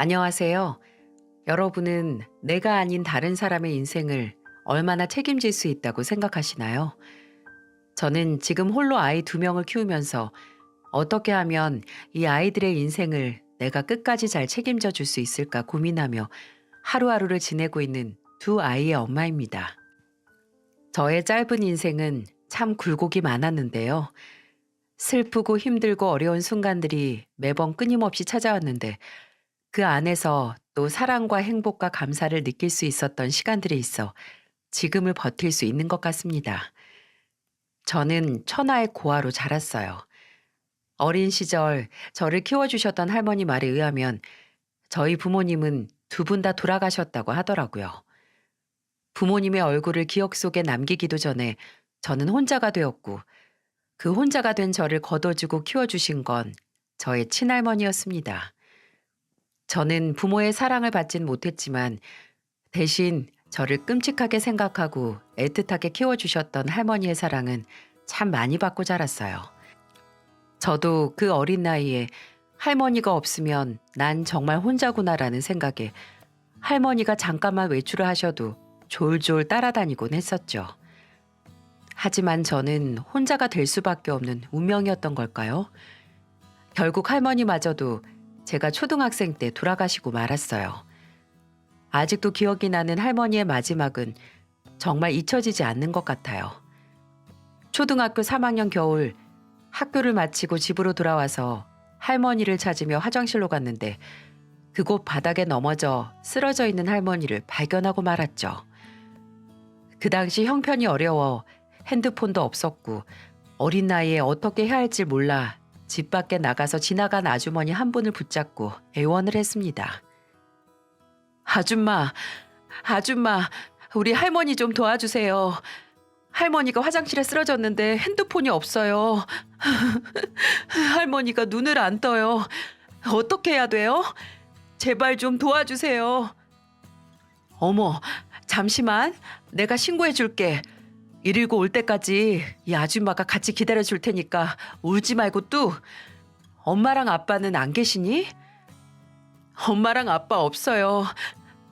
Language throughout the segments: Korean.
안녕하세요. 여러분은 내가 아닌 다른 사람의 인생을 얼마나 책임질 수 있다고 생각하시나요? 저는 지금 홀로 아이 두 명을 키우면서 어떻게 하면 이 아이들의 인생을 내가 끝까지 잘 책임져 줄 수 있을까 고민하며 하루하루를 지내고 있는 두 아이의 엄마입니다. 저의 짧은 인생은 참 굴곡이 많았는데요. 슬프고 힘들고 어려운 순간들이 매번 끊임없이 찾아왔는데 그 안에서 또 사랑과 행복과 감사를 느낄 수 있었던 시간들이 있어 지금을 버틸 수 있는 것 같습니다. 저는 천하의 고아로 자랐어요. 어린 시절 저를 키워주셨던 할머니 말에 의하면 저희 부모님은 두 분 다 돌아가셨다고 하더라고요. 부모님의 얼굴을 기억 속에 남기기도 전에 저는 혼자가 되었고 그 혼자가 된 저를 거둬주고 키워주신 건 저의 친할머니였습니다. 저는 부모의 사랑을 받진 못했지만 대신 저를 끔찍하게 생각하고 애틋하게 키워주셨던 할머니의 사랑은 참 많이 받고 자랐어요. 저도 그 어린 나이에 할머니가 없으면 난 정말 혼자구나라는 생각에 할머니가 잠깐만 외출을 하셔도 졸졸 따라다니곤 했었죠. 하지만 저는 혼자가 될 수밖에 없는 운명이었던 걸까요? 결국 할머니마저도 제가 초등학생 때 돌아가시고 말았어요. 아직도 기억이 나는 할머니의 마지막은 정말 잊혀지지 않는 것 같아요. 초등학교 3학년 겨울 학교를 마치고 집으로 돌아와서 할머니를 찾으며 화장실로 갔는데 그곳 바닥에 넘어져 쓰러져 있는 할머니를 발견하고 말았죠. 그 당시 형편이 어려워 핸드폰도 없었고 어린 나이에 어떻게 해야 할지 몰라 집 밖에 나가서 지나간 아주머니 한 분을 붙잡고 애원을 했습니다. 아줌마, 아줌마, 우리 할머니 좀 도와주세요. 할머니가 화장실에 쓰러졌는데 핸드폰이 없어요. 할머니가 눈을 안 떠요. 어떻게 해야 돼요? 제발 좀 도와주세요. 어머, 잠시만. 내가 신고해 줄게. 119 올 때까지 이 아줌마가 같이 기다려 줄 테니까 울지 말고 뚝. 엄마랑 아빠는 안 계시니? 엄마랑 아빠 없어요.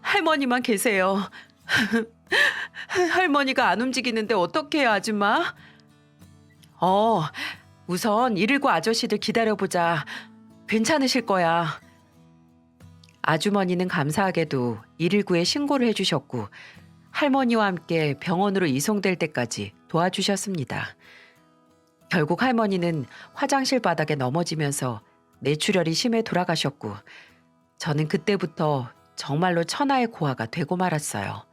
할머니만 계세요. 할머니가 안 움직이는데 어떻게 해요, 아줌마? 어, 우선 119 아저씨들 기다려보자. 괜찮으실 거야. 아주머니는 감사하게도 119에 신고를 해주셨고 할머니와 함께 병원으로 이송될 때까지 도와주셨습니다. 결국 할머니는 화장실 바닥에 넘어지면서 뇌출혈이 심해 돌아가셨고 저는 그때부터 정말로 천하의 고아가 되고 말았어요.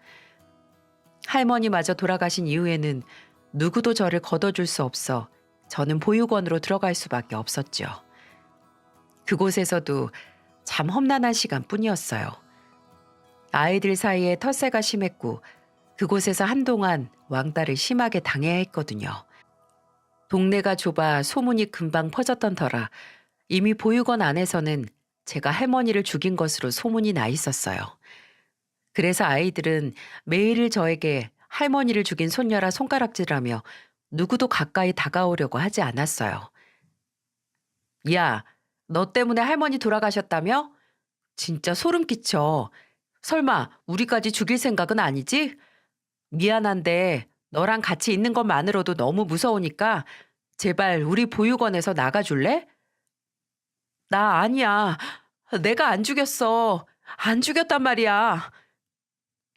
할머니마저 돌아가신 이후에는 누구도 저를 거둬줄 수 없어 저는 보육원으로 들어갈 수밖에 없었죠. 그곳에서도 참 험난한 시간뿐이었어요. 아이들 사이에 텃세가 심했고 그곳에서 한동안 왕따를 심하게 당해야 했거든요. 동네가 좁아 소문이 금방 퍼졌던 터라 이미 보육원 안에서는 제가 할머니를 죽인 것으로 소문이 나 있었어요. 그래서 아이들은 매일 저에게 할머니를 죽인 손녀라 손가락질하며 누구도 가까이 다가오려고 하지 않았어요. 야, 너 때문에 할머니 돌아가셨다며? 진짜 소름 끼쳐. 설마 우리까지 죽일 생각은 아니지? 미안한데 너랑 같이 있는 것만으로도 너무 무서우니까 제발 우리 보육원에서 나가줄래? 나 아니야. 내가 안 죽였어. 안 죽였단 말이야.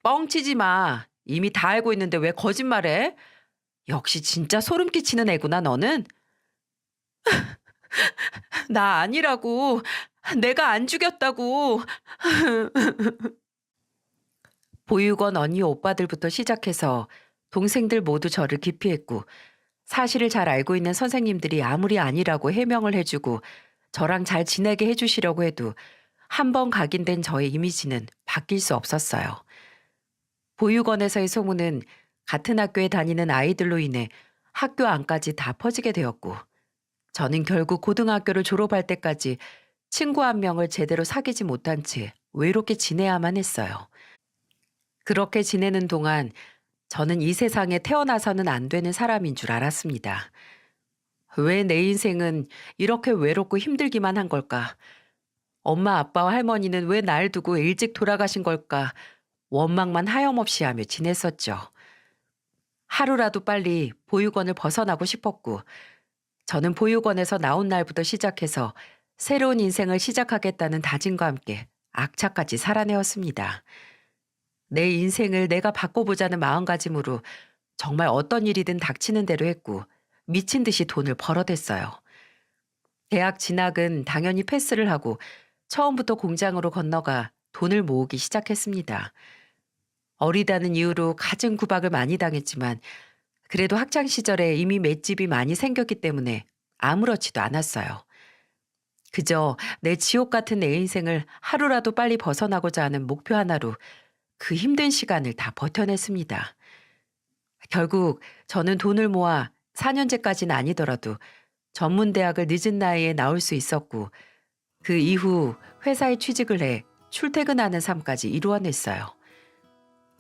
뻥치지 마. 이미 다 알고 있는데 왜 거짓말해? 역시 진짜 소름 끼치는 애구나, 너는. 나 아니라고. 내가 안 죽였다고. 보육원 언니 오빠들부터 시작해서 동생들 모두 저를 기피했고 사실을 잘 알고 있는 선생님들이 아무리 아니라고 해명을 해주고 저랑 잘 지내게 해주시려고 해도 한 번 각인된 저의 이미지는 바뀔 수 없었어요. 보육원에서의 소문은 같은 학교에 다니는 아이들로 인해 학교 안까지 다 퍼지게 되었고 저는 결국 고등학교를 졸업할 때까지 친구 한 명을 제대로 사귀지 못한 채 외롭게 지내야만 했어요. 그렇게 지내는 동안 저는 이 세상에 태어나서는 안 되는 사람인 줄 알았습니다. 왜 내 인생은 이렇게 외롭고 힘들기만 한 걸까? 엄마 아빠와 할머니는 왜 날 두고 일찍 돌아가신 걸까 원망만 하염없이 하며 지냈었죠. 하루라도 빨리 보육원을 벗어나고 싶었고 저는 보육원에서 나온 날부터 시작해서 새로운 인생을 시작하겠다는 다짐과 함께 악착같이 살아내었습니다. 내 인생을 내가 바꿔보자는 마음가짐으로 정말 어떤 일이든 닥치는 대로 했고 미친 듯이 돈을 벌어댔어요. 대학 진학은 당연히 패스를 하고 처음부터 공장으로 건너가 돈을 모으기 시작했습니다. 어리다는 이유로 갖은 구박을 많이 당했지만 그래도 학창 시절에 이미 맷집이 많이 생겼기 때문에 아무렇지도 않았어요. 그저 내 지옥 같은 내 인생을 하루라도 빨리 벗어나고자 하는 목표 하나로 그 힘든 시간을 다 버텨냈습니다. 결국 저는 돈을 모아 4년제까지는 아니더라도 전문대학을 늦은 나이에 나올 수 있었고 그 이후 회사에 취직을 해 출퇴근하는 삶까지 이루어냈어요.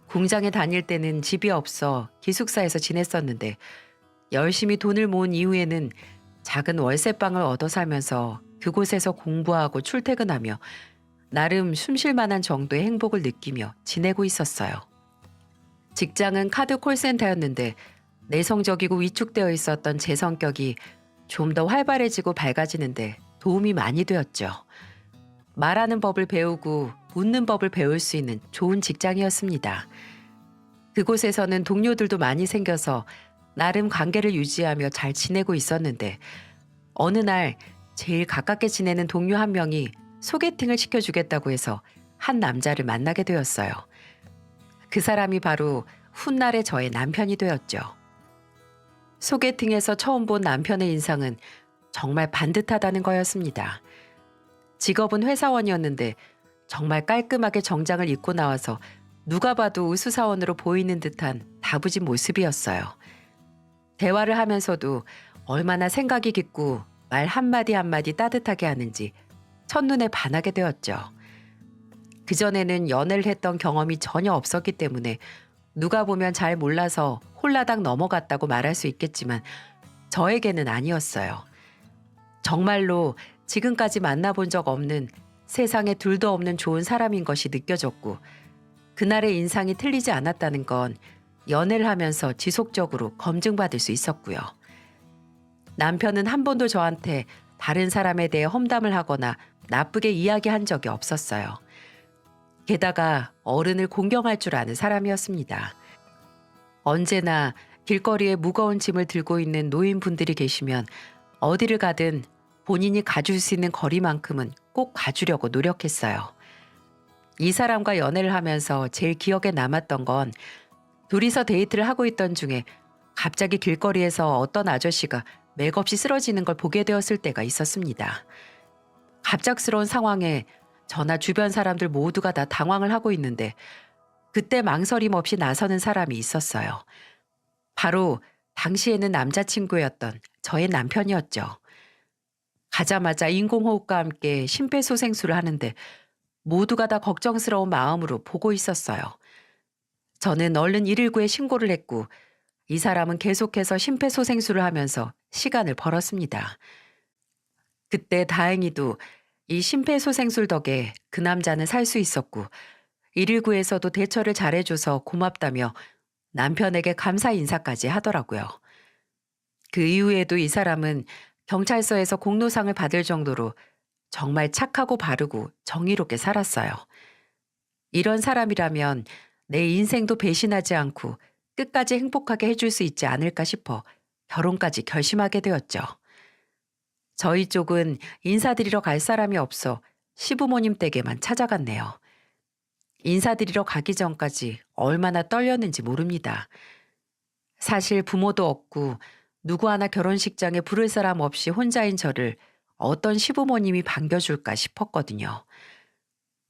공장에 다닐 때는 집이 없어 기숙사에서 지냈었는데 열심히 돈을 모은 이후에는 작은 월세방을 얻어 살면서 그곳에서 공부하고 출퇴근하며 나름 숨쉴 만한 정도의 행복을 느끼며 지내고 있었어요. 직장은 카드 콜센터였는데 내성적이고 위축되어 있었던 제 성격이 좀 더 활발해지고 밝아지는데 도움이 많이 되었죠. 말하는 법을 배우고 웃는 법을 배울 수 있는 좋은 직장이었습니다. 그곳에서는 동료들도 많이 생겨서 나름 관계를 유지하며 잘 지내고 있었는데 어느 날 제일 가깝게 지내는 동료 한 명이 소개팅을 시켜주겠다고 해서 한 남자를 만나게 되었어요. 그 사람이 바로 훗날의 저의 남편이 되었죠. 소개팅에서 처음 본 남편의 인상은 정말 반듯하다는 거였습니다. 직업은 회사원이었는데 정말 깔끔하게 정장을 입고 나와서 누가 봐도 의수사원으로 보이는 듯한 다부진 모습이었어요. 대화를 하면서도 얼마나 생각이 깊고 말 한마디 한마디 따뜻하게 하는지 첫눈에 반하게 되었죠. 그전에는 연애를 했던 경험이 전혀 없었기 때문에 누가 보면 잘 몰라서 홀라당 넘어갔다고 말할 수 있겠지만 저에게는 아니었어요. 정말로 지금까지 만나본 적 없는 세상에 둘도 없는 좋은 사람인 것이 느껴졌고 그날의 인상이 틀리지 않았다는 건 연애를 하면서 지속적으로 검증받을 수 있었고요. 남편은 한 번도 저한테 다른 사람에 대해 험담을 하거나 나쁘게 이야기한 적이 없었어요. 게다가 어른을 공경할 줄 아는 사람이었습니다. 언제나 길거리에 무거운 짐을 들고 있는 노인분들이 계시면 어디를 가든 본인이 가줄 수 있는 거리만큼은 꼭 가주려고 노력했어요. 이 사람과 연애를 하면서 제일 기억에 남았던 건 둘이서 데이트를 하고 있던 중에 갑자기 길거리에서 어떤 아저씨가 맥없이 쓰러지는 걸 보게 되었을 때가 있었습니다. 갑작스러운 상황에 저나 주변 사람들 모두가 다 당황을 하고 있는데 그때 망설임 없이 나서는 사람이 있었어요. 바로 당시에는 남자친구였던 저의 남편이었죠. 가자마자 인공호흡과 함께 심폐소생술을 하는데 모두가 다 걱정스러운 마음으로 보고 있었어요. 저는 얼른 119에 신고를 했고 이 사람은 계속해서 심폐소생술을 하면서 시간을 벌었습니다. 그때 다행히도 이 심폐소생술 덕에 그 남자는 살 수 있었고 119에서도 대처를 잘해줘서 고맙다며 남편에게 감사 인사까지 하더라고요. 그 이후에도 이 사람은 경찰서에서 공로상을 받을 정도로 정말 착하고 바르고 정의롭게 살았어요. 이런 사람이라면 내 인생도 배신하지 않고 끝까지 행복하게 해줄 수 있지 않을까 싶어 결혼까지 결심하게 되었죠. 저희 쪽은 인사드리러 갈 사람이 없어 시부모님 댁에만 찾아갔네요. 인사드리러 가기 전까지 얼마나 떨렸는지 모릅니다. 사실 부모도 없고 누구 하나 결혼식장에 부를 사람 없이 혼자인 저를 어떤 시부모님이 반겨줄까 싶었거든요.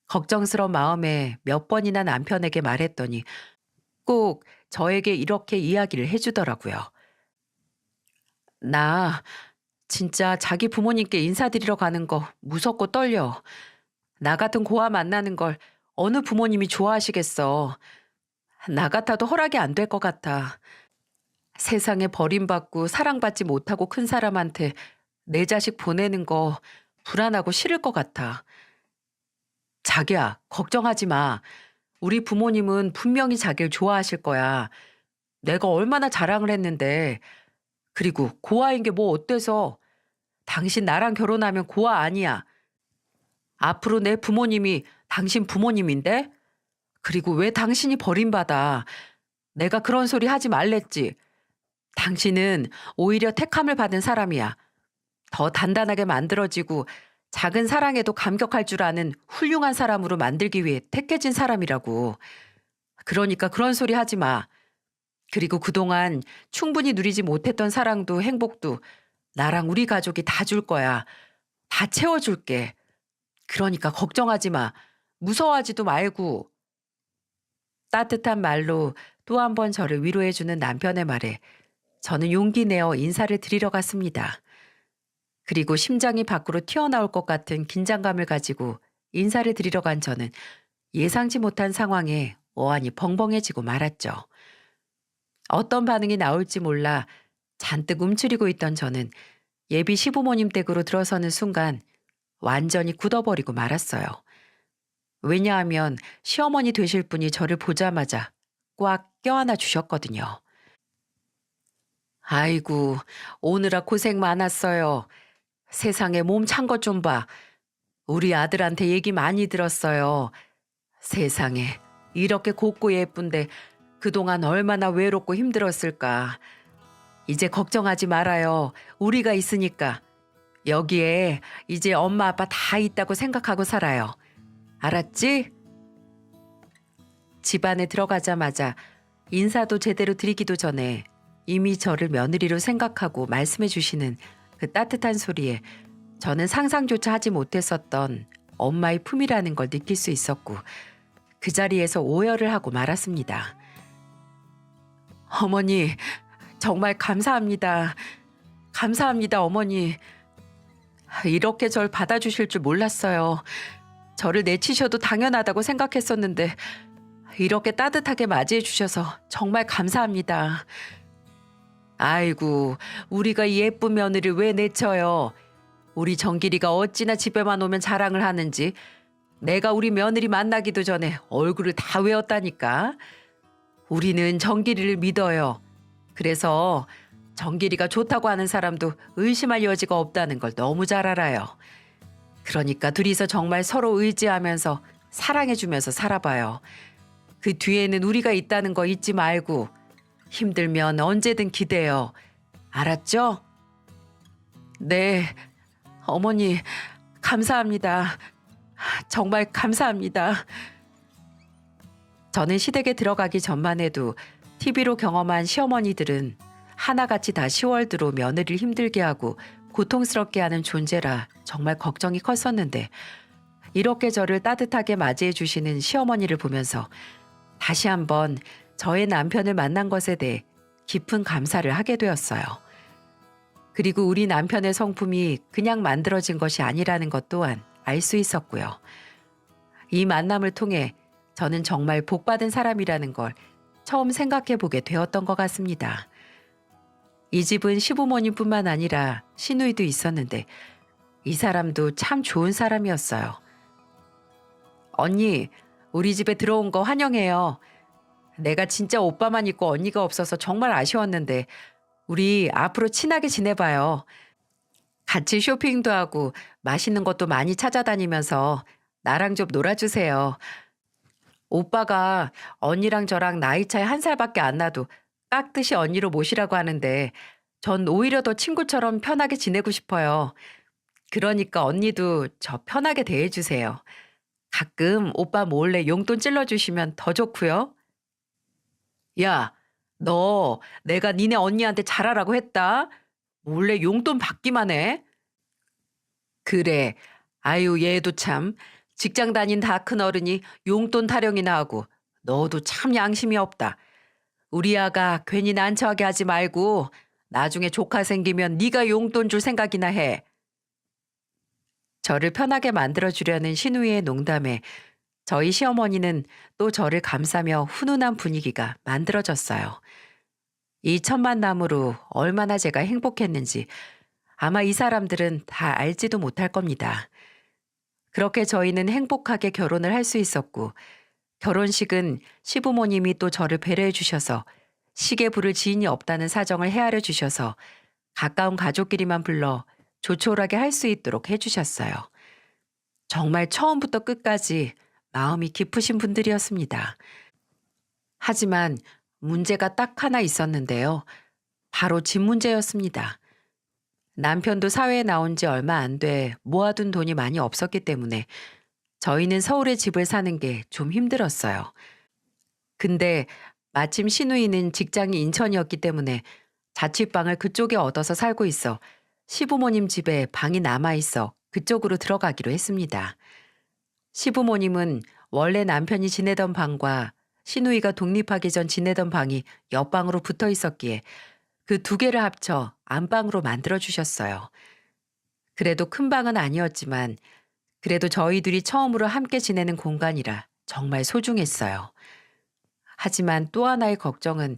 걱정스러운 마음에 몇 번이나 남편에게 말했더니 꼭 저에게 이렇게 이야기를 해주더라고요. 나 진짜 자기 부모님께 인사드리러 가는 거 무섭고 떨려. 나 같은 고아 만나는 걸 어느 부모님이 좋아하시겠어. 나 같아도 허락이 안 될 것 같아. 세상에 버림받고 사랑받지 못하고 큰 사람한테 내 자식 보내는 거 불안하고 싫을 것 같아. 자기야, 걱정하지 마. 우리 부모님은 분명히 자기를 좋아하실 거야. 내가 얼마나 자랑을 했는데. 그리고 고아인 게 뭐 어때서? 당신 나랑 결혼하면 고아 아니야. 앞으로 내 부모님이 당신 부모님인데? 그리고 왜 당신이 버림받아? 내가 그런 소리 하지 말랬지. 당신은 오히려 택함을 받은 사람이야. 더 단단하게 만들어지고 작은 사랑에도 감격할 줄 아는 훌륭한 사람으로 만들기 위해 택해진 사람이라고. 그러니까 그런 소리 하지 마. 그리고 그동안 충분히 누리지 못했던 사랑도 행복도 나랑 우리 가족이 다 줄 거야. 다 채워줄게. 그러니까 걱정하지 마. 무서워하지도 말고. 따뜻한 말로 또 한 번 저를 위로해주는 남편의 말에 저는 용기 내어 인사를 드리러 갔습니다. 그리고 심장이 밖으로 튀어나올 것 같은 긴장감을 가지고 인사를 드리러 간 저는 예상치 못한 상황에 어안이 벙벙해지고 말았죠. 어떤 반응이 나올지 몰라 잔뜩 움츠리고 있던 저는 예비 시부모님 댁으로 들어서는 순간 완전히 굳어버리고 말았어요. 왜냐하면 시어머니 되실 분이 저를 보자마자 꽉 껴안아 주셨거든요. 아이고, 오느라 고생 많았어요. 세상에 몸 찬 것 좀 봐. 우리 아들한테 얘기 많이 들었어요. 세상에, 이렇게 곱고 예쁜데 그동안 얼마나 외롭고 힘들었을까. 이제 걱정하지 말아요. 우리가 있으니까. 여기에 이제 엄마 아빠 다 있다고 생각하고 살아요. 알았지? 집 안에 들어가자마자 인사도 제대로 드리기도 전에 이미 저를 며느리로 생각하고 말씀해 주시는 그 따뜻한 소리에 저는 상상조차 하지 못했었던 엄마의 품이라는 걸 느낄 수 있었고 그 자리에서 오열을 하고 말았습니다. 어머니, 정말 감사합니다. 감사합니다, 어머니. 이렇게 절 받아주실 줄 몰랐어요. 저를 내치셔도 당연하다고 생각했었는데 이렇게 따뜻하게 맞이해 주셔서 정말 감사합니다. 아이고, 우리가 이 예쁜 며느리를 왜 내쳐요? 우리 정길이가 어찌나 집에만 오면 자랑을 하는지 내가 우리 며느리 만나기도 전에 얼굴을 다 외웠다니까. 우리는 정길이를 믿어요. 그래서 정길이가 좋다고 하는 사람도 의심할 여지가 없다는 걸 너무 잘 알아요. 그러니까 둘이서 정말 서로 의지하면서 사랑해주면서 살아봐요. 그 뒤에는 우리가 있다는 거 잊지 말고 힘들면 언제든 기대요. 알았죠? 네, 어머니 감사합니다. 정말 감사합니다. 저는 시댁에 들어가기 전만 해도 TV로 경험한 시어머니들은 하나같이 다 10월드로 며느리를 힘들게 하고 고통스럽게 하는 존재라 정말 걱정이 컸었는데 이렇게 저를 따뜻하게 맞이해 주시는 시어머니를 보면서 다시 한번 저의 남편을 만난 것에 대해 깊은 감사를 하게 되었어요. 그리고 우리 남편의 성품이 그냥 만들어진 것이 아니라는 것 또한 알 수 있었고요. 이 만남을 통해 저는 정말 복받은 사람이라는 걸 처음 생각해 보게 되었던 것 같습니다. 이 집은 시부모님뿐만 아니라 시누이도 있었는데 이 사람도 참 좋은 사람이었어요. 언니, 우리 집에 들어온 거 환영해요. 내가 진짜 오빠만 있고 언니가 없어서 정말 아쉬웠는데 우리 앞으로 친하게 지내봐요. 같이 쇼핑도 하고 맛있는 것도 많이 찾아다니면서 나랑 좀 놀아주세요. 오빠가 언니랑 저랑 나이 차이 1살밖에 안 나도 깍듯이 언니로 모시라고 하는데 전 오히려 더 친구처럼 편하게 지내고 싶어요. 그러니까 언니도 저 편하게 대해주세요. 가끔 오빠 몰래 용돈 찔러주시면 더 좋고요. 야, 너 내가 니네 언니한테 잘하라고 했다. 몰래 용돈 받기만 해. 그래. 아유, 얘도 참. 직장 다닌 다 큰 어른이 용돈 타령이나 하고 너도 참 양심이 없다. 우리 아가 괜히 난처하게 하지 말고 나중에 조카 생기면 네가 용돈 줄 생각이나 해. 저를 편하게 만들어주려는 신우이의 농담에 저희 시어머니는 또 저를 감싸며 훈훈한 분위기가 만들어졌어요. 이 첫 만남으로 얼마나 제가 행복했는지 아마 이 사람들은 다 알지도 못할 겁니다. 그렇게 저희는 행복하게 결혼을 할 수 있었고, 결혼식은 시부모님이 또 저를 배려해 주셔서 시계 부를 지인이 없다는 사정을 헤아려 주셔서 가까운 가족끼리만 불러 조촐하게 할 수 있도록 해 주셨어요. 정말 처음부터 끝까지 마음이 깊으신 분들이었습니다. 하지만 문제가 딱 하나 있었는데요. 바로 집 문제였습니다. 남편도 사회에 나온 지 얼마 안 돼 모아둔 돈이 많이 없었기 때문에 저희는 서울에 집을 사는 게 좀 힘들었어요. 근데 마침 시누이는 직장이 인천이었기 때문에 자취방을 그쪽에 얻어서 살고 있어 시부모님 집에 방이 남아 있어 그쪽으로 들어가기로 했습니다. 시부모님은 원래 남편이 지내던 방과 시누이가 독립하기 전 지내던 방이 옆방으로 붙어 있었기에 그 두 개를 합쳐 안방으로 만들어 주셨어요. 그래도 큰 방은 아니었지만 그래도 저희 둘이 처음으로 함께 지내는 공간이라 정말 소중했어요. 하지만 또 하나의 걱정은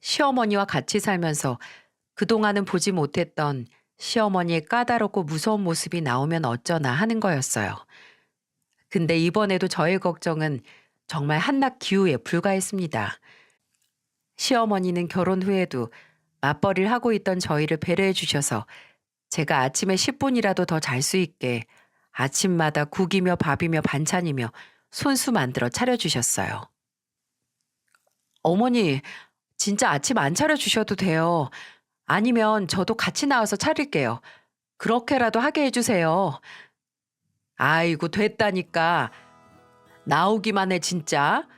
시어머니와 같이 살면서 그동안은 보지 못했던 시어머니의 까다롭고 무서운 모습이 나오면 어쩌나 하는 거였어요. 근데 이번에도 저의 걱정은 정말 한낱 기우에 불과했습니다. 시어머니는 결혼 후에도 맞벌이를 하고 있던 저희를 배려해 주셔서 제가 아침에 10분이라도 더 잘 수 있게 아침마다 국이며 밥이며 반찬이며 손수 만들어 차려주셨어요. 어머니, 진짜 아침 안 차려주셔도 돼요. 아니면 저도 같이 나와서 차릴게요. 그렇게라도 하게 해주세요. 아이고, 됐다니까. 나오기만 해, 진짜.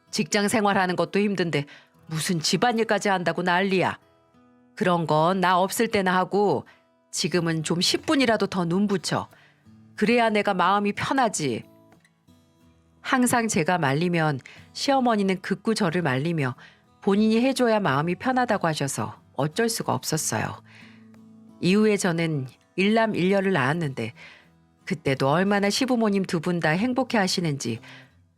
직장 생활하는 것도 힘든데 무슨 집안일까지 한다고 난리야. 그런 건 나 없을 때나 하고 지금은 좀 10분이라도 더 눈 붙여. 그래야 내가 마음이 편하지. 항상 제가 말리면 시어머니는 극구 저를 말리며 본인이 해줘야 마음이 편하다고 하셔서 어쩔 수가 없었어요. 이후에 저는 일남 일녀를 낳았는데 그때도 얼마나 시부모님 두 분 다 행복해 하시는지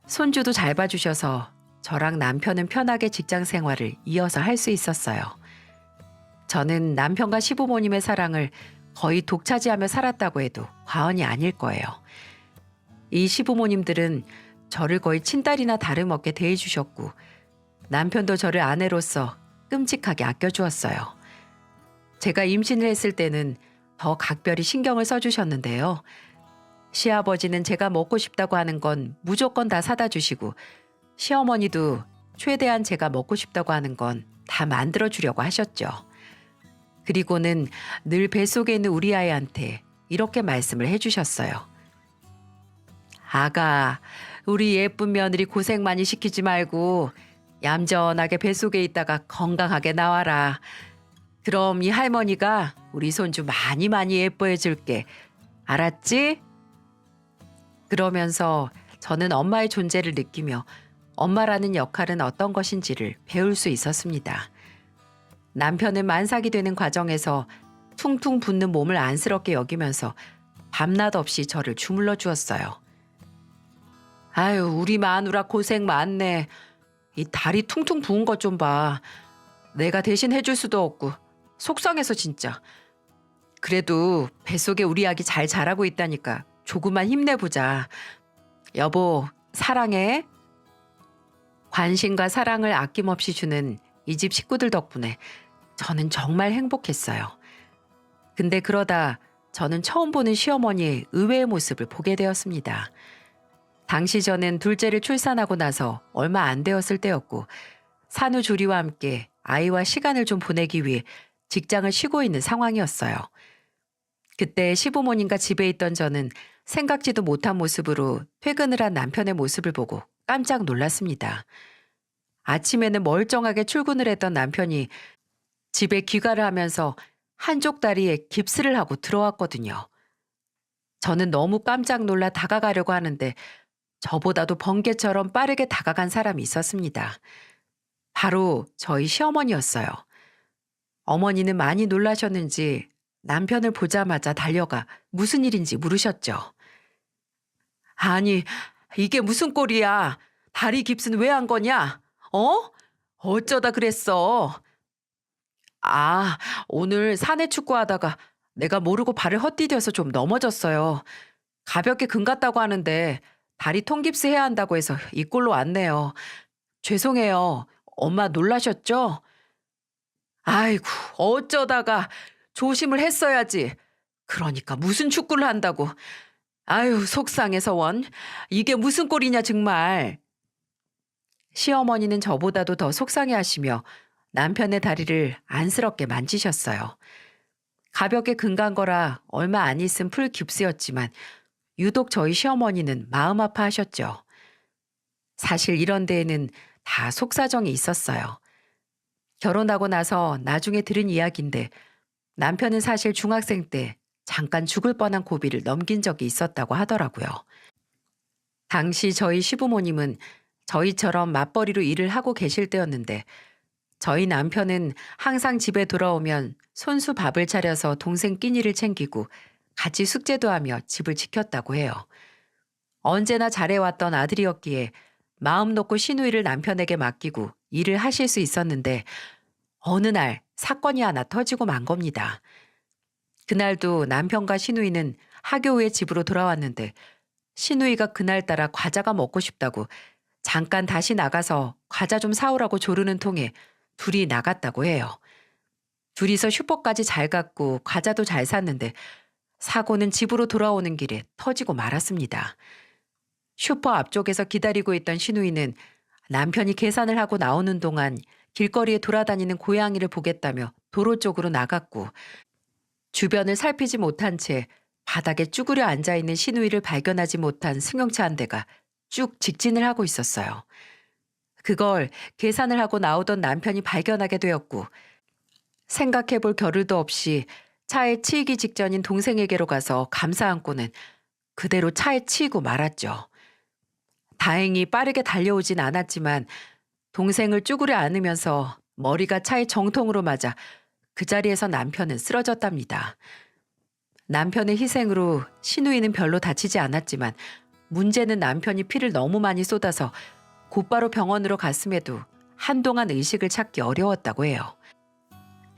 손주도 잘 봐주셔서 저랑 남편은 편하게 직장 생활을 이어서 할 수 있었어요. 저는 남편과 시부모님의 사랑을 거의 독차지하며 살았다고 해도 과언이 아닐 거예요. 이 시부모님들은 저를 거의 친딸이나 다름없게 대해주셨고 남편도 저를 아내로서 끔찍하게 아껴주었어요. 제가 임신을 했을 때는 더 각별히 신경을 써주셨는데요. 시아버지는 제가 먹고 싶다고 하는 건 무조건 다 사다 주시고 시어머니도 최대한 제가 먹고 싶다고 하는 건 다 만들어 주려고 하셨죠. 그리고는 늘 뱃속에 있는 우리 아이한테 이렇게 말씀을 해주셨어요. 아가, 우리 예쁜 며느리 고생 많이 시키지 말고 얌전하게 뱃속에 있다가 건강하게 나와라. 그럼 이 할머니가 우리 손주 많이 많이 예뻐해 줄게. 알았지? 그러면서 저는 엄마의 존재를 느끼며 엄마라는 역할은 어떤 것인지를 배울 수 있었습니다. 남편은 만삭이 되는 과정에서 퉁퉁 붓는 몸을 안쓰럽게 여기면서 밤낮 없이 저를 주물러 주었어요. 아유, 우리 마누라 고생 많네. 이 다리 퉁퉁 부은 것 좀 봐. 내가 대신 해줄 수도 없고 속상해서 진짜. 그래도 뱃속에 우리 아기 잘 자라고 있다니까 조금만 힘내보자. 여보, 사랑해. 관심과 사랑을 아낌없이 주는 이 집 식구들 덕분에 저는 정말 행복했어요. 근데 그러다 저는 처음 보는 시어머니의 의외의 모습을 보게 되었습니다. 당시 저는 둘째를 출산하고 나서 얼마 안 되었을 때였고 산후조리와 함께 아이와 시간을 좀 보내기 위해 직장을 쉬고 있는 상황이었어요. 그때 시부모님과 집에 있던 저는 생각지도 못한 모습으로 퇴근을 한 남편의 모습을 보고 깜짝 놀랐습니다. 아침에는 멀쩡하게 출근을 했던 남편이 집에 귀가를 하면서 한쪽 다리에 깁스를 하고 들어왔거든요. 저는 너무 깜짝 놀라 다가가려고 하는데 저보다도 번개처럼 빠르게 다가간 사람이 있었습니다. 바로 저희 시어머니였어요. 어머니는 많이 놀라셨는지 남편을 보자마자 달려가 무슨 일인지 물으셨죠. 아니, 이게 무슨 꼴이야? 다리 깁스는 왜 한 거냐? 어? 어쩌다 그랬어? 오늘 사내 축구하다가 내가 모르고 발을 헛디뎌서 좀 넘어졌어요. 가볍게 금 갔다고 하는데 다리 통깁스 해야 한다고 해서 이 꼴로 왔네요. 죄송해요. 엄마 놀라셨죠? 아이고, 어쩌다가 조심을 했어야지. 그러니까 무슨 축구를 한다고. 아유, 속상해서 원. 이게 무슨 꼴이냐, 정말. 시어머니는 저보다도 더 속상해 하시며 남편의 다리를 안쓰럽게 만지셨어요. 가볍게 금간 거라 얼마 안 있은 풀 깁스였지만 유독 저희 시어머니는 마음 아파하셨죠. 사실 이런 데에는 다 속사정이 있었어요. 결혼하고 나서 나중에 들은 이야기인데 남편은 사실 중학생 때 잠깐 죽을 뻔한 고비를 넘긴 적이 있었다고 하더라고요. 당시 저희 시부모님은 저희처럼 맞벌이로 일을 하고 계실 때였는데 저희 남편은 항상 집에 돌아오면 손수 밥을 차려서 동생 끼니를 챙기고 같이 숙제도 하며 집을 지켰다고 해요. 언제나 잘해왔던 아들이었기에 마음 놓고 시누이를 남편에게 맡기고 일을 하실 수 있었는데 어느 날 사건이 하나 터지고 만 겁니다. 그날도 남편과 시누이는 하교 후에 집으로 돌아왔는데 시누이가 그날따라 과자가 먹고 싶다고 잠깐 다시 나가서 과자 좀 사오라고 조르는 통에 둘이 나갔다고 해요. 둘이서 슈퍼까지 잘 갔고 과자도 잘 샀는데 사고는 집으로 돌아오는 길에 터지고 말았습니다. 슈퍼 앞쪽에서 기다리고 있던 시누이는 남편이 계산을 하고 나오는 동안 길거리에 돌아다니는 고양이를 보겠다며 도로 쪽으로 나갔고 주변을 살피지 못한 채 바닥에 쭈그려 앉아있는 시누이를 발견하지 못한 승용차 한 대가 쭉 직진을 하고 있었어요. 그걸 계산을 하고 나오던 남편이 발견하게 되었고 생각해 볼 겨를도 없이 차에 치이기 직전인 동생에게로 가서 감싸 안고는 그대로 차에 치이고 말았죠. 다행히 빠르게 달려오진 않았지만 동생을 쭈그려 안으면서 머리가 차에 정통으로 맞아 그 자리에서 남편은 쓰러졌답니다. 남편의 희생으로 시누이는 별로 다치지 않았지만 문제는 남편이 피를 너무 많이 쏟아서 곧바로 병원으로 갔음에도 한동안 의식을 찾기 어려웠다고 해요.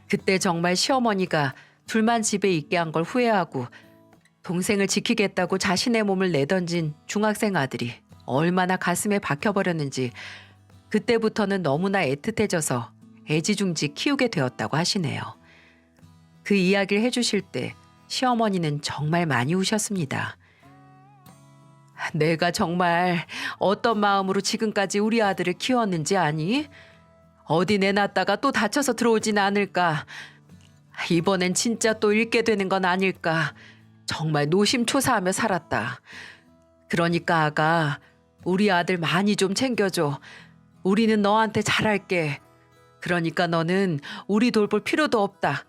그때 정말 시어머니가 둘만 집에 있게 한 걸 후회하고 동생을 지키겠다고 자신의 몸을 내던진 중학생 아들이 얼마나 가슴에 박혀버렸는지 그때부터는 너무나 애틋해져서 애지중지 키우게 되었다고 하시네요. 그 이야기를 해주실 때 시어머니는 정말 많이 우셨습니다. 내가 정말 어떤 마음으로 지금까지 우리 아들을 키웠는지 아니? 어디 내놨다가 또 다쳐서 들어오진 않을까? 이번엔 진짜 또 잃게 되는 건 아닐까? 정말 노심초사하며 살았다. 그러니까 아가, 우리 아들 많이 좀 챙겨줘. 우리는 너한테 잘할게. 그러니까 너는 우리 돌볼 필요도 없다.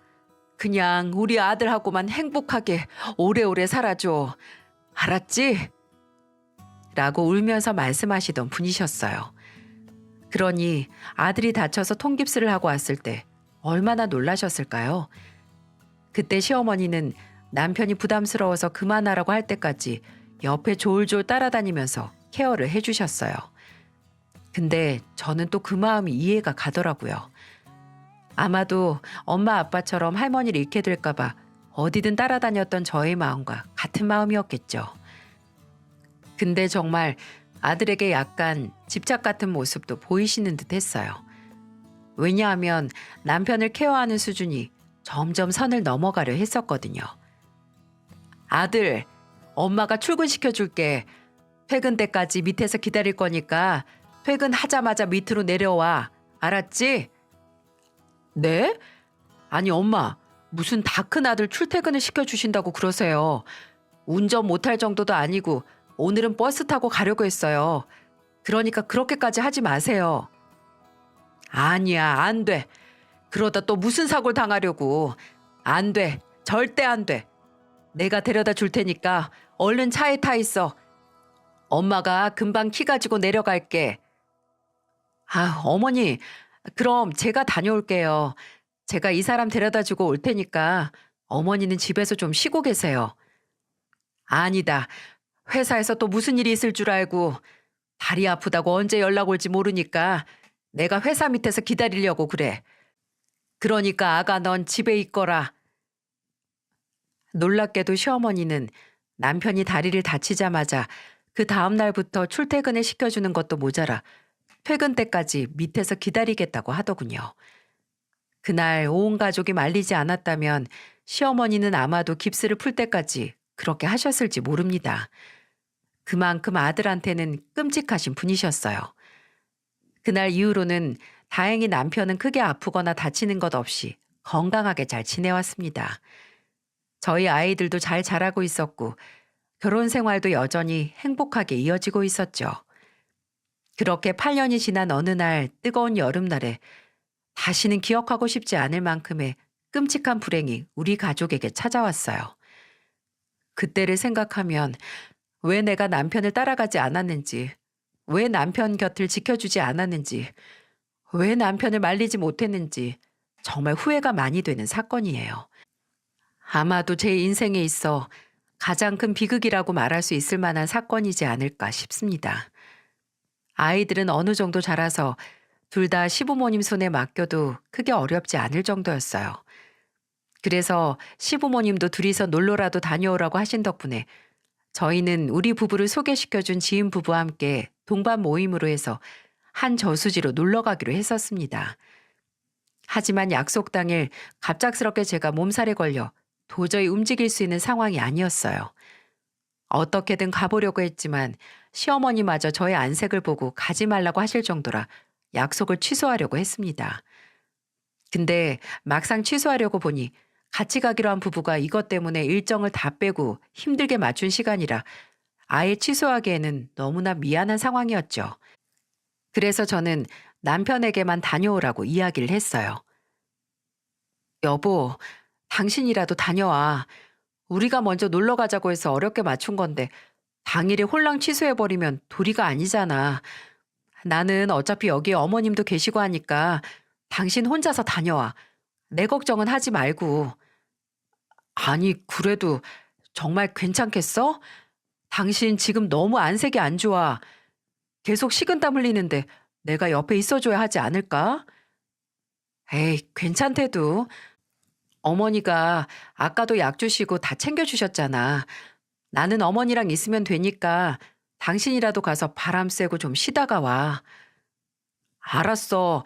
그냥 우리 아들하고만 행복하게 오래오래 살아줘. 알았지? 라고 울면서 말씀하시던 분이셨어요. 그러니 아들이 다쳐서 통깁스를 하고 왔을 때 얼마나 놀라셨을까요? 그때 시어머니는 남편이 부담스러워서 그만하라고 할 때까지 옆에 졸졸 따라다니면서 케어를 해주셨어요. 근데 저는 또 그 마음이 이해가 가더라고요. 아마도 엄마 아빠처럼 할머니를 잃게 될까봐 어디든 따라다녔던 저의 마음과 같은 마음이었겠죠. 근데 정말 아들에게 약간 집착 같은 모습도 보이시는 듯 했어요. 왜냐하면 남편을 케어하는 수준이 점점 선을 넘어가려 했었거든요. 아들, 엄마가 출근시켜줄게. 퇴근 때까지 밑에서 기다릴 거니까 퇴근하자마자 밑으로 내려와. 알았지? 네? 아니 엄마, 무슨 다 큰 아들 출퇴근을 시켜주신다고 그러세요. 운전 못할 정도도 아니고 오늘은 버스 타고 가려고 했어요. 그러니까 그렇게까지 하지 마세요. 아니야, 안 돼. 그러다 또 무슨 사고를 당하려고. 안 돼. 절대 안 돼. 내가 데려다 줄 테니까 얼른 차에 타 있어. 엄마가 금방 키 가지고 내려갈게. 아, 어머니, 그럼 제가 다녀올게요. 제가 이 사람 데려다 주고 올 테니까 어머니는 집에서 좀 쉬고 계세요. 아니다. 회사에서 또 무슨 일이 있을 줄 알고 다리 아프다고 언제 연락 올지 모르니까 내가 회사 밑에서 기다리려고 그래. 그러니까 아가 넌 집에 있거라. 놀랍게도 시어머니는 남편이 다리를 다치자마자 그 다음 날부터 출퇴근을 시켜주는 것도 모자라 퇴근 때까지 밑에서 기다리겠다고 하더군요. 그날 온 가족이 말리지 않았다면 시어머니는 아마도 깁스를 풀 때까지 그렇게 하셨을지 모릅니다. 그만큼 아들한테는 끔찍하신 분이셨어요. 그날 이후로는 다행히 남편은 크게 아프거나 다치는 것 없이 건강하게 잘 지내왔습니다. 저희 아이들도 잘 자라고 있었고 결혼 생활도 여전히 행복하게 이어지고 있었죠. 그렇게 8년이 지난 어느 날 뜨거운 여름날에 다시는 기억하고 싶지 않을 만큼의 끔찍한 불행이 우리 가족에게 찾아왔어요. 그때를 생각하면 왜 내가 남편을 따라가지 않았는지, 왜 남편 곁을 지켜주지 않았는지, 왜 남편을 말리지 못했는지 정말 후회가 많이 되는 사건이에요. 아마도 제 인생에 있어 가장 큰 비극이라고 말할 수 있을 만한 사건이지 않을까 싶습니다. 아이들은 어느 정도 자라서 둘 다 시부모님 손에 맡겨도 크게 어렵지 않을 정도였어요. 그래서 시부모님도 둘이서 놀러라도 다녀오라고 하신 덕분에 저희는 우리 부부를 소개시켜준 지인 부부와 함께 동반 모임으로 해서 한 저수지로 놀러 가기로 했었습니다. 하지만 약속 당일 갑작스럽게 제가 몸살에 걸려 도저히 움직일 수 있는 상황이 아니었어요. 어떻게든 가보려고 했지만 시어머니마저 저의 안색을 보고 가지 말라고 하실 정도라 약속을 취소하려고 했습니다. 근데 막상 취소하려고 보니 같이 가기로 한 부부가 이것 때문에 일정을 다 빼고 힘들게 맞춘 시간이라 아예 취소하기에는 너무나 미안한 상황이었죠. 그래서 저는 남편에게만 다녀오라고 이야기를 했어요. 여보, 당신이라도 다녀와. 우리가 먼저 놀러 가자고 해서 어렵게 맞춘 건데 당일에 홀랑 취소해버리면 도리가 아니잖아. 나는 어차피 여기에 어머님도 계시고 하니까 당신 혼자서 다녀와. 내 걱정은 하지 말고. 아니, 그래도 정말 괜찮겠어? 당신 지금 너무 안색이 안 좋아. 계속 식은땀 흘리는데 내가 옆에 있어줘야 하지 않을까? 에이, 괜찮대도. 어머니가 아까도 약 주시고 다 챙겨주셨잖아. 나는 어머니랑 있으면 되니까 당신이라도 가서 바람 쐬고 좀 쉬다가 와. 알았어.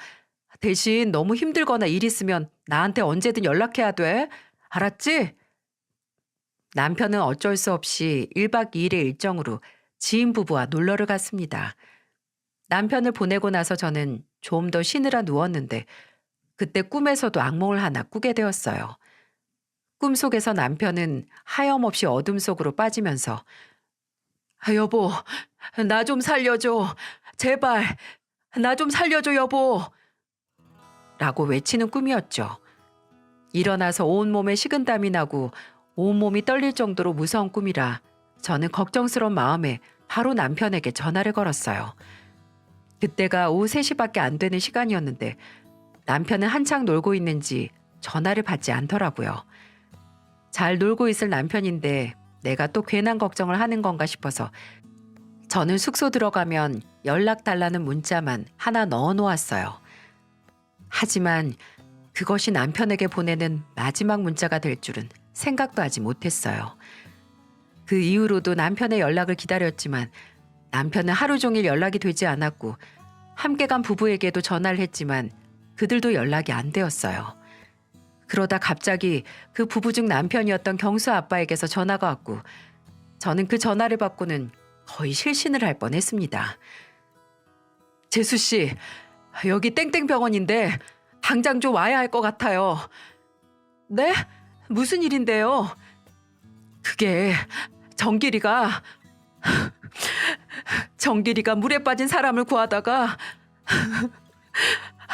대신 너무 힘들거나 일 있으면 나한테 언제든 연락해야 돼. 알았지? 남편은 어쩔 수 없이 1박 2일의 일정으로 지인 부부와 놀러를 갔습니다. 남편을 보내고 나서 저는 좀 더 쉬느라 누웠는데 그때 꿈에서도 악몽을 하나 꾸게 되었어요. 꿈속에서 남편은 하염없이 어둠 속으로 빠지면서 여보, 나 좀 살려줘. 제발, 나 좀 살려줘, 여보. 라고 외치는 꿈이었죠. 일어나서 온몸에 식은땀이 나고 온몸이 떨릴 정도로 무서운 꿈이라 저는 걱정스러운 마음에 바로 남편에게 전화를 걸었어요. 그때가 오후 3시밖에 안 되는 시간이었는데 남편은 한창 놀고 있는지 전화를 받지 않더라고요. 잘 놀고 있을 남편인데 내가 또 괜한 걱정을 하는 건가 싶어서 저는 숙소 들어가면 연락 달라는 문자만 하나 넣어 놓았어요. 하지만 그것이 남편에게 보내는 마지막 문자가 될 줄은 생각도 하지 못했어요. 그 이후로도 남편의 연락을 기다렸지만 남편은 하루 종일 연락이 되지 않았고 함께 간 부부에게도 전화를 했지만 그들도 연락이 안 되었어요. 그러다 갑자기 그 부부 중 남편이었던 경수 아빠에게서 전화가 왔고 저는 그 전화를 받고는 거의 실신을 할 뻔했습니다. 재수 씨, 여기 땡땡병원인데 당장 좀 와야 할 것 같아요. 네? 무슨 일인데요? 그게 정길이가 물에 빠진 사람을 구하다가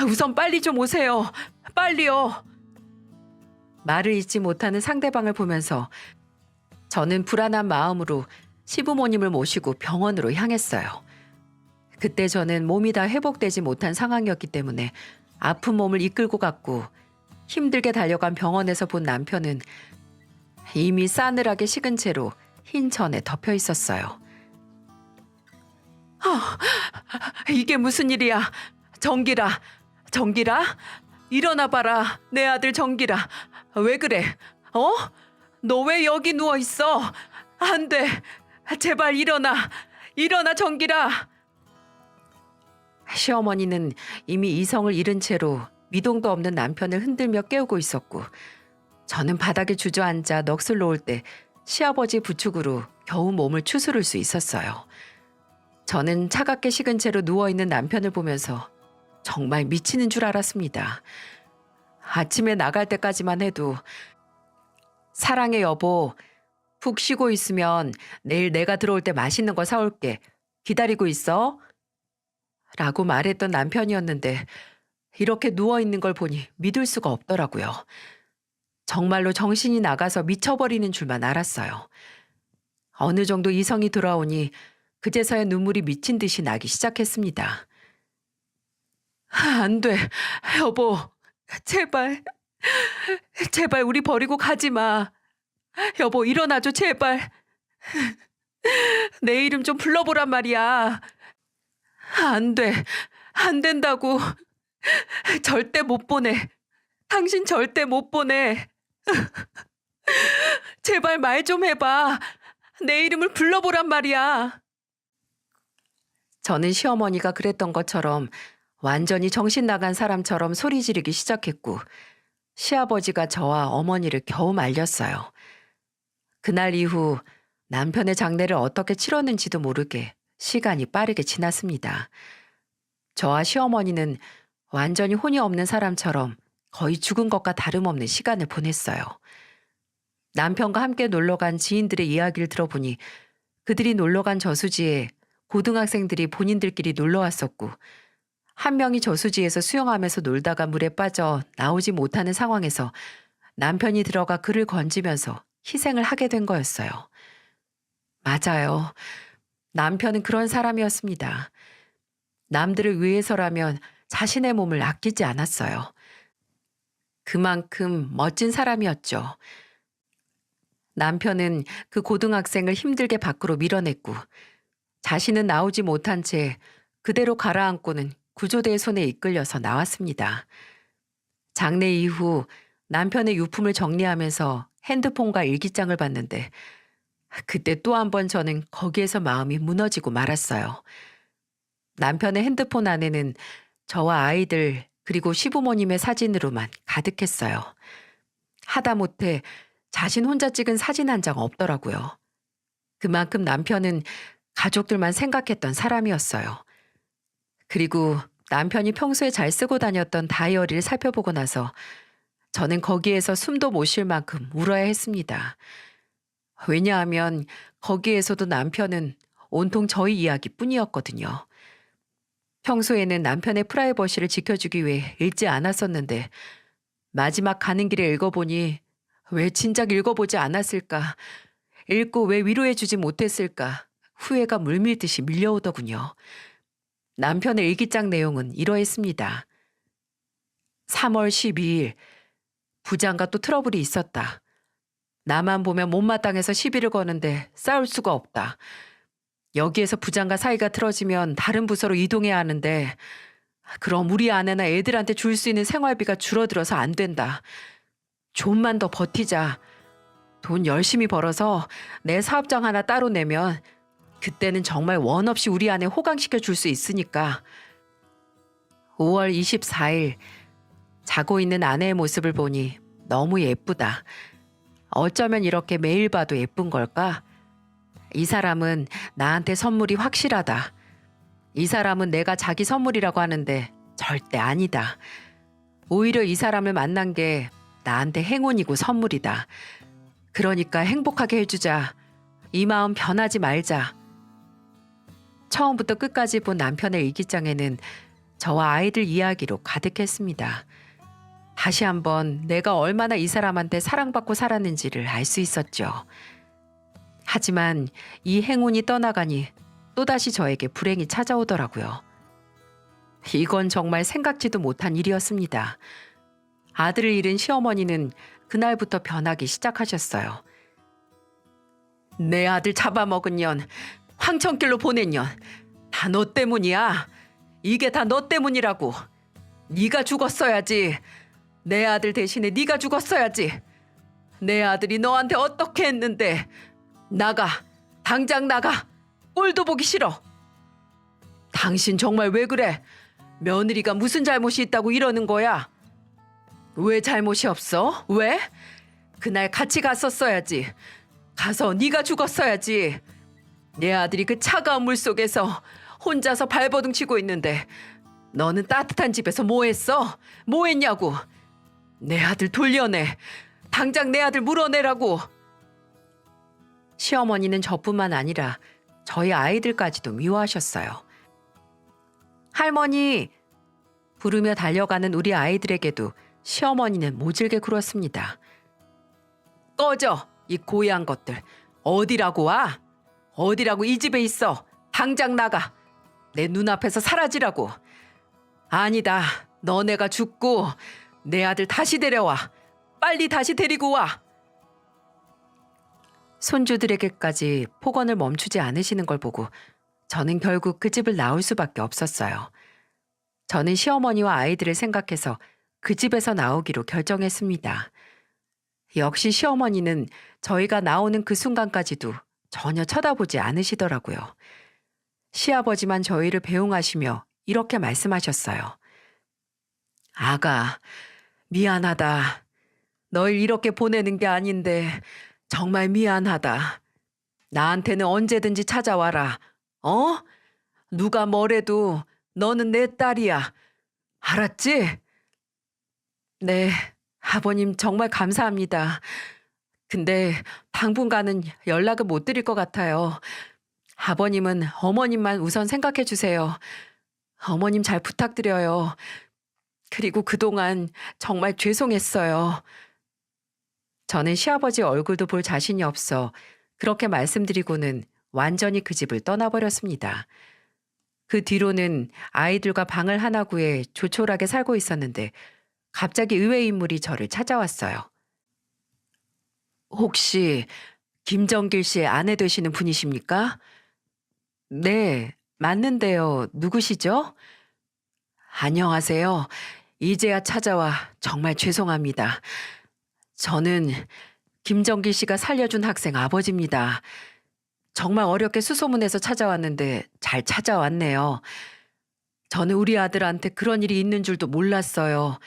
우선 빨리 좀 오세요. 빨리요. 말을 잇지 못하는 상대방을 보면서 저는 불안한 마음으로 시부모님을 모시고 병원으로 향했어요. 그때 저는 몸이 다 회복되지 못한 상황이었기 때문에 아픈 몸을 이끌고 갔고 힘들게 달려간 병원에서 본 남편은 이미 싸늘하게 식은 채로 흰 천에 덮여 있었어요. 이게 무슨 일이야? 정길아, 정길아? 일어나 봐라, 내 아들 정길아. 왜 그래? 너 왜 여기 누워 있어? 안 돼. 제발 일어나. 일어나, 정길아. 시어머니는 이미 이성을 잃은 채로 미동도 없는 남편을 흔들며 깨우고 있었고, 저는 바닥에 주저앉아 넋을 놓을 때 시아버지 부축으로 겨우 몸을 추스를 수 있었어요. 저는 차갑게 식은 채로 누워있는 남편을 보면서 정말 미치는 줄 알았습니다. 아침에 나갈 때까지만 해도 사랑해 여보, 푹 쉬고 있으면 내일 내가 들어올 때 맛있는 거 사올게. 기다리고 있어. 라고 말했던 남편이었는데 이렇게 누워있는 걸 보니 믿을 수가 없더라고요. 정말로 정신이 나가서 미쳐버리는 줄만 알았어요. 어느 정도 이성이 돌아오니 그제서야 눈물이 미친 듯이 나기 시작했습니다. 안 돼, 여보. 제발, 제발 우리 버리고 가지 마. 여보, 일어나줘, 제발. 내 이름 좀 불러보란 말이야. 안 돼, 안 된다고. 절대 못 보내. 당신 절대 못 보내. 제발 말 좀 해봐. 내 이름을 불러보란 말이야. 저는 시어머니가 그랬던 것처럼 완전히 정신 나간 사람처럼 소리 지르기 시작했고, 시아버지가 저와 어머니를 겨우 말렸어요. 그날 이후 남편의 장례를 어떻게 치렀는지도 모르게 시간이 빠르게 지났습니다. 저와 시어머니는 완전히 혼이 없는 사람처럼 거의 죽은 것과 다름없는 시간을 보냈어요. 남편과 함께 놀러간 지인들의 이야기를 들어보니 그들이 놀러간 저수지에 고등학생들이 본인들끼리 놀러왔었고, 한 명이 저수지에서 수영하면서 놀다가 물에 빠져 나오지 못하는 상황에서 남편이 들어가 그를 건지면서 희생을 하게 된 거였어요. 맞아요. 남편은 그런 사람이었습니다. 남들을 위해서라면 자신의 몸을 아끼지 않았어요. 그만큼 멋진 사람이었죠. 남편은 그 고등학생을 힘들게 밖으로 밀어냈고, 자신은 나오지 못한 채 그대로 가라앉고는 구조대의 손에 이끌려서 나왔습니다. 장례 이후 남편의 유품을 정리하면서 핸드폰과 일기장을 봤는데, 그때 또 한 번 저는 거기에서 마음이 무너지고 말았어요. 남편의 핸드폰 안에는 저와 아이들 그리고 시부모님의 사진으로만 가득했어요. 하다못해 자신 혼자 찍은 사진 한 장 없더라고요. 그만큼 남편은 가족들만 생각했던 사람이었어요. 그리고 남편이 평소에 잘 쓰고 다녔던 다이어리를 살펴보고 나서 저는 거기에서 숨도 못 쉴 만큼 울어야 했습니다. 왜냐하면 거기에서도 남편은 온통 저희 이야기뿐이었거든요. 평소에는 남편의 프라이버시를 지켜주기 위해 읽지 않았었는데, 마지막 가는 길에 읽어보니 왜 진작 읽어보지 않았을까, 읽고 왜 위로해주지 못했을까 후회가 물밀듯이 밀려오더군요. 남편의 일기장 내용은 이러했습니다. 3월 12일, 부장과 또 트러블이 있었다. 나만 보면 못마땅해서 시비를 거는데 싸울 수가 없다. 여기에서 부장과 사이가 틀어지면 다른 부서로 이동해야 하는데, 그럼 우리 아내나 애들한테 줄 수 있는 생활비가 줄어들어서 안 된다. 좀만 더 버티자. 돈 열심히 벌어서 내 사업장 하나 따로 내면 그때는 정말 원 없이 우리 아내 호강시켜 줄 수 있으니까. 5월 24일, 자고 있는 아내의 모습을 보니 너무 예쁘다. 어쩌면 이렇게 매일 봐도 예쁜 걸까? 이 사람은 나한테 선물이 확실하다. 이 사람은 내가 자기 선물이라고 하는데 절대 아니다. 오히려 이 사람을 만난 게 나한테 행운이고 선물이다. 그러니까 행복하게 해주자. 이 마음 변하지 말자. 처음부터 끝까지 본 남편의 일기장에는 저와 아이들 이야기로 가득했습니다. 다시 한번 내가 얼마나 이 사람한테 사랑받고 살았는지를 알 수 있었죠. 하지만 이 행운이 떠나가니 또다시 저에게 불행이 찾아오더라고요. 이건 정말 생각지도 못한 일이었습니다. 아들을 잃은 시어머니는 그날부터 변하기 시작하셨어요. 내 아들 잡아먹은 년, 황천길로 보낸 년, 다 너 때문이야. 이게 다 너 때문이라고. 네가 죽었어야지. 내 아들 대신에 네가 죽었어야지. 내 아들이 너한테 어떻게 했는데. 나가. 당장 나가. 꼴도 보기 싫어. 당신 정말 왜 그래? 며느리가 무슨 잘못이 있다고 이러는 거야? 왜 잘못이 없어? 왜? 그날 같이 갔었어야지. 가서 네가 죽었어야지. 내 아들이 그 차가운 물 속에서 혼자서 발버둥 치고 있는데 너는 따뜻한 집에서 뭐 했어? 뭐 했냐고. 내 아들 돌려내. 당장 내 아들 물어내라고. 시어머니는 저뿐만 아니라 저희 아이들까지도 미워하셨어요. 할머니! 부르며 달려가는 우리 아이들에게도 시어머니는 모질게 굴었습니다. 꺼져! 이 고얀 것들. 어디라고 와? 어디라고 이 집에 있어? 당장 나가. 내 눈앞에서 사라지라고. 아니다. 너네가 죽고 내 아들 다시 데려와. 빨리 다시 데리고 와. 손주들에게까지 폭언을 멈추지 않으시는 걸 보고 저는 결국 그 집을 나올 수밖에 없었어요. 저는 시어머니와 아이들을 생각해서 그 집에서 나오기로 결정했습니다. 역시 시어머니는 저희가 나오는 그 순간까지도 전혀 쳐다보지 않으시더라고요. 시아버지만 저희를 배웅하시며 이렇게 말씀하셨어요. 아가, 미안하다. 널 이렇게 보내는 게 아닌데 정말 미안하다. 나한테는 언제든지 찾아와라. 어? 누가 뭐래도 너는 내 딸이야. 알았지? 네, 아버님 정말 감사합니다. 근데 당분간은 연락을 못 드릴 것 같아요. 아버님은 어머님만 우선 생각해 주세요. 어머님 잘 부탁드려요. 그리고 그동안 정말 죄송했어요. 저는 시아버지 얼굴도 볼 자신이 없어 그렇게 말씀드리고는 완전히 그 집을 떠나버렸습니다. 그 뒤로는 아이들과 방을 하나 구해 조촐하게 살고 있었는데 갑자기 의외의 인물이 저를 찾아왔어요. 혹시 김정길 씨의 아내 되시는 분이십니까? 네, 맞는데요. 누구시죠? 안녕하세요. 이제야 찾아와 정말 죄송합니다. 저는 김정길 씨가 살려준 학생 아버지입니다. 정말 어렵게 수소문해서 찾아왔는데 잘 찾아왔네요. 저는 우리 아들한테 그런 일이 있는 줄도 몰랐어요.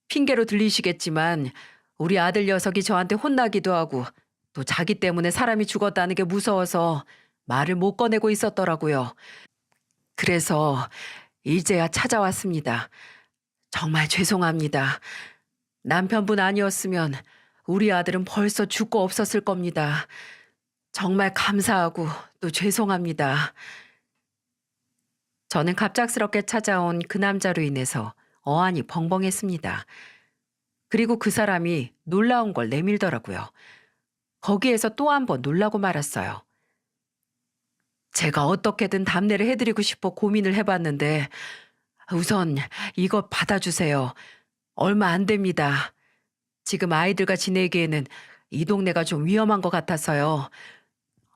핑계로 들리시겠지만 우리 아들 녀석이 저한테 혼나기도 하고 또 자기 때문에 사람이 죽었다는 게 무서워서 말을 못 꺼내고 있었더라고요. 그래서 이제야 찾아왔습니다. 정말 죄송합니다. 남편분 아니었으면 우리 아들은 벌써 죽고 없었을 겁니다. 정말 감사하고 또 죄송합니다. 저는 갑작스럽게 찾아온 그 남자로 인해서 어안이 벙벙했습니다. 그리고 그 사람이 놀라운 걸 내밀더라고요. 거기에서 또 한 번 놀라고 말았어요. 제가 어떻게든 답례를 해드리고 싶어 고민을 해봤는데 우선 이거 받아주세요. 얼마 안 됩니다. 지금 아이들과 지내기에는 이 동네가 좀 위험한 것 같아서요.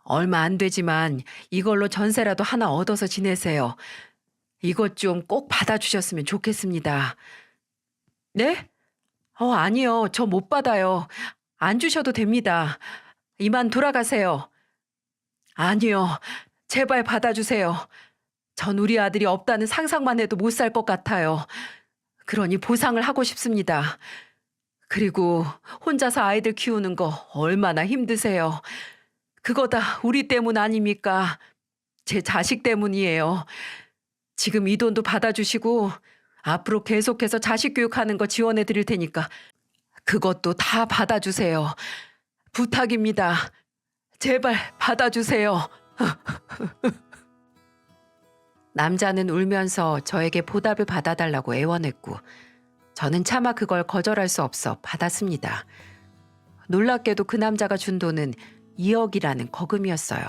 얼마 안 되지만 이걸로 전세라도 하나 얻어서 지내세요. 이것 좀 꼭 받아주셨으면 좋겠습니다. 네? 아니요. 저 못 받아요. 안 주셔도 됩니다. 이만 돌아가세요. 아니요. 제발 받아주세요. 전 우리 아들이 없다는 상상만 해도 못 살 것 같아요. 그러니 보상을 하고 싶습니다. 그리고 혼자서 아이들 키우는 거 얼마나 힘드세요. 그거 다 우리 때문 아닙니까? 제 자식 때문이에요. 지금 이 돈도 받아주시고 앞으로 계속해서 자식 교육하는 거 지원해 드릴 테니까 그것도 다 받아주세요. 부탁입니다. 제발 받아주세요. 남자는 울면서 저에게 보답을 받아달라고 애원했고 저는 차마 그걸 거절할 수 없어 받았습니다. 놀랍게도 그 남자가 준 돈은 2억이라는 거금이었어요.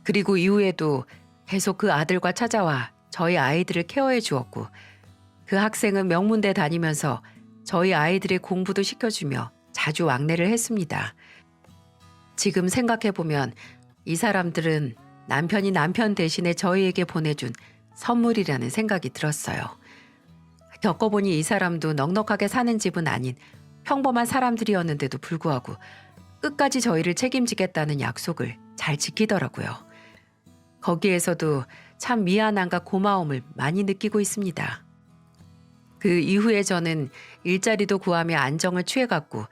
그리고 이후에도 계속 그 아들과 찾아와 저희 아이들을 케어해 주었고 그 학생은 명문대 다니면서 저희 아이들의 공부도 시켜주며 자주 왕래를 했습니다. 지금 생각해보면 이 사람들은 남편이 남편 대신에 저희에게 보내준 선물이라는 생각이 들었어요. 겪어보니 이 사람도 넉넉하게 사는 집은 아닌 평범한 사람들이었는데도 불구하고 끝까지 저희를 책임지겠다는 약속을 잘 지키더라고요. 거기에서도 참 미안함과 고마움을 많이 느끼고 있습니다. 그 이후에 저는 일자리도 구하며 안정을 취해갔고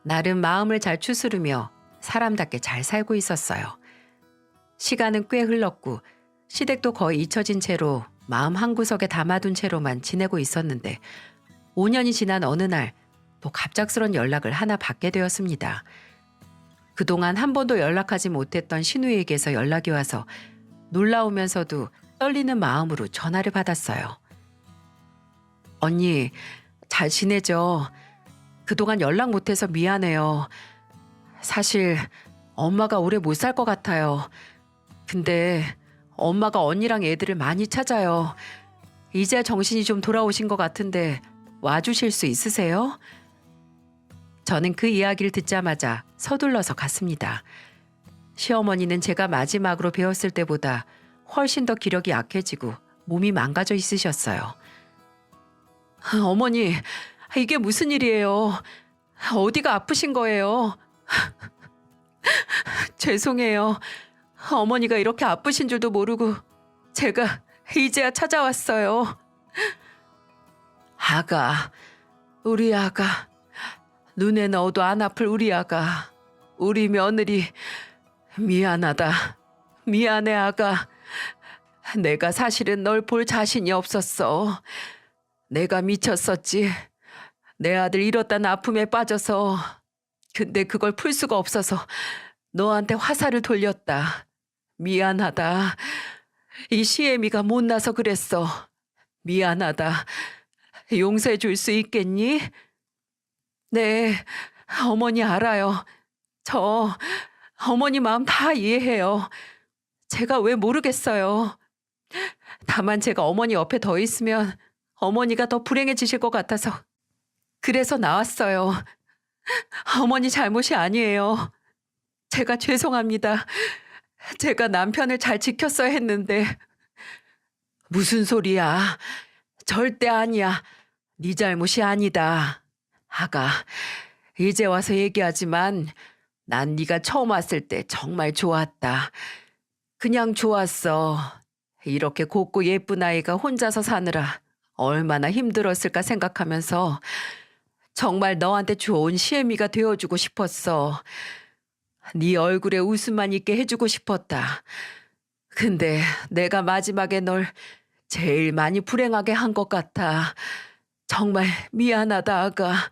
나름 마음을 잘 추스르며 사람답게 잘 살고 있었어요. 시간은 꽤 흘렀고 시댁도 거의 잊혀진 채로 마음 한구석에 담아둔 채로만 지내고 있었는데 5년이 지난 어느 날 또 갑작스런 연락을 하나 받게 되었습니다. 그동안 한 번도 연락하지 못했던 신우에게서 연락이 와서 놀라우면서도 떨리는 마음으로 전화를 받았어요. 언니, 잘 지내죠? 그동안 연락 못해서 미안해요. 사실 엄마가 오래 못 살 것 같아요. 근데 엄마가 언니랑 애들을 많이 찾아요. 이제 정신이 좀 돌아오신 것 같은데 와주실 수 있으세요? 저는 그 이야기를 듣자마자 서둘러서 갔습니다. 시어머니는 제가 마지막으로 뵈었을 때보다 훨씬 더 기력이 약해지고 몸이 망가져 있으셨어요. 어머니, 이게 무슨 일이에요? 어디가 아프신 거예요? 죄송해요. 어머니가 이렇게 아프신 줄도 모르고 제가 이제야 찾아왔어요. 아가, 우리 아가, 눈에 넣어도 안 아플 우리 아가, 우리 며느리 미안하다. 미안해 아가. 내가 사실은 널 볼 자신이 없었어. 내가 미쳤었지. 내 아들 잃었다는 아픔에 빠져서. 근데 그걸 풀 수가 없어서 너한테 화살을 돌렸다. 미안하다. 이 시애미가 못나서 그랬어. 미안하다. 용서해 줄 수 있겠니? 네, 어머니 알아요. 저 어머니 마음 다 이해해요. 제가 왜 모르겠어요. 다만 제가 어머니 옆에 더 있으면 어머니가 더 불행해지실 것 같아서 그래서 나왔어요. 어머니 잘못이 아니에요. 제가 죄송합니다. 제가 남편을 잘 지켰어야 했는데. 무슨 소리야. 절대 아니야. 네 잘못이 아니다. 아가, 이제 와서 얘기하지만 난 네가 처음 왔을 때 정말 좋았다. 그냥 좋았어. 이렇게 곱고 예쁜 아이가 혼자서 사느라 얼마나 힘들었을까 생각하면서 정말 너한테 좋은 시애미가 되어주고 싶었어. 네 얼굴에 웃음만 있게 해주고 싶었다. 근데 내가 마지막에 널 제일 많이 불행하게 한 것 같아. 정말 미안하다, 아가.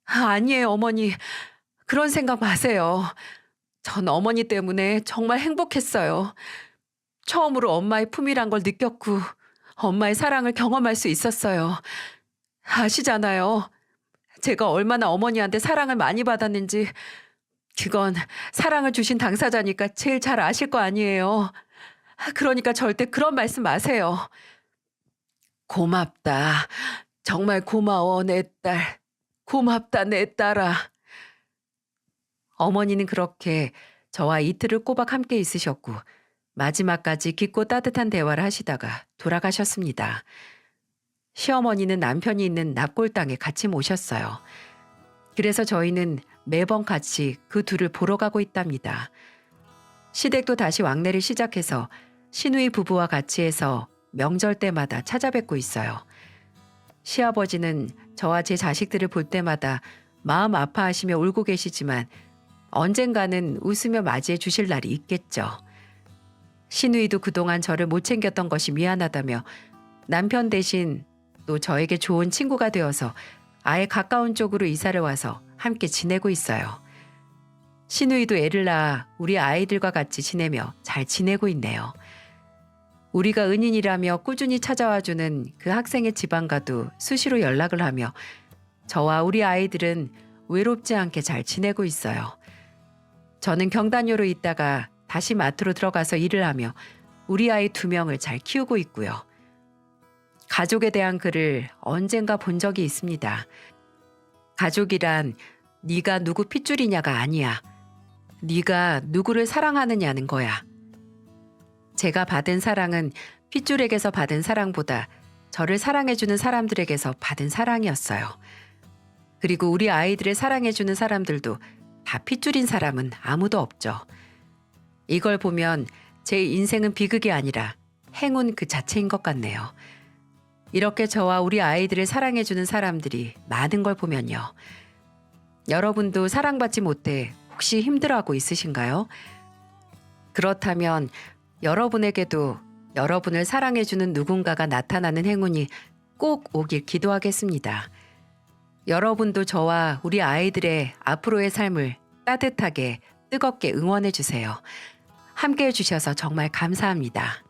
아니에요, 어머니. 그런 생각 마세요. 전 어머니 때문에 정말 행복했어요. 처음으로 엄마의 품이란 걸 느꼈고 엄마의 사랑을 경험할 수 있었어요. 아시잖아요. 제가 얼마나 어머니한테 사랑을 많이 받았는지 그건 사랑을 주신 당사자니까 제일 잘 아실 거 아니에요. 그러니까 절대 그런 말씀 마세요. 고맙다. 정말 고마워, 내 딸. 고맙다, 내 딸아. 어머니는 그렇게 저와 이틀을 꼬박 함께 있으셨고 마지막까지 깊고 따뜻한 대화를 하시다가 돌아가셨습니다. 시어머니는 남편이 있는 납골당에 같이 모셨어요. 그래서 저희는 매번 같이 그 둘을 보러 가고 있답니다. 시댁도 다시 왕래를 시작해서 시누이 부부와 같이 해서 명절 때마다 찾아뵙고 있어요. 시아버지는 저와 제 자식들을 볼 때마다 마음 아파하시며 울고 계시지만 언젠가는 웃으며 맞이해 주실 날이 있겠죠. 시누이도 그동안 저를 못 챙겼던 것이 미안하다며 남편 대신 또 저에게 좋은 친구가 되어서 아예 가까운 쪽으로 이사를 와서 함께 지내고 있어요. 시누이도 애를 낳아 우리 아이들과 같이 지내며 잘 지내고 있네요. 우리가 은인이라며 꾸준히 찾아와주는 그 학생의 집안과도 수시로 연락을 하며 저와 우리 아이들은 외롭지 않게 잘 지내고 있어요. 저는 경단녀로 있다가 다시 마트로 들어가서 일을 하며 우리 아이 2명을 잘 키우고 있고요. 가족에 대한 글을 언젠가 본 적이 있습니다. 가족이란 네가 누구 핏줄이냐가 아니야. 네가 누구를 사랑하느냐는 거야. 제가 받은 사랑은 핏줄에게서 받은 사랑보다 저를 사랑해주는 사람들에게서 받은 사랑이었어요. 그리고 우리 아이들을 사랑해주는 사람들도 다 핏줄인 사람은 아무도 없죠. 이걸 보면 제 인생은 비극이 아니라 행운 그 자체인 것 같네요. 이렇게 저와 우리 아이들을 사랑해주는 사람들이 많은 걸 보면요. 여러분도 사랑받지 못해 혹시 힘들어하고 있으신가요? 그렇다면 여러분에게도 여러분을 사랑해주는 누군가가 나타나는 행운이 꼭 오길 기도하겠습니다. 여러분도 저와 우리 아이들의 앞으로의 삶을 따뜻하게 뜨겁게 응원해 주세요. 함께 해주셔서 정말 감사합니다.